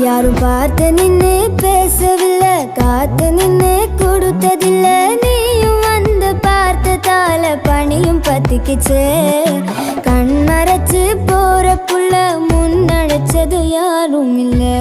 யாரும் பார்த்து நின்னு பேசவில்லை, காத்து நின்னு கொடுத்ததில்லை. நீயும் வந்து பார்த்ததால பனியும் பத்திக்கிச்சே. கண் மறைச்சு போற புள்ள முன்னடைச்சது யாரும் இல்லை.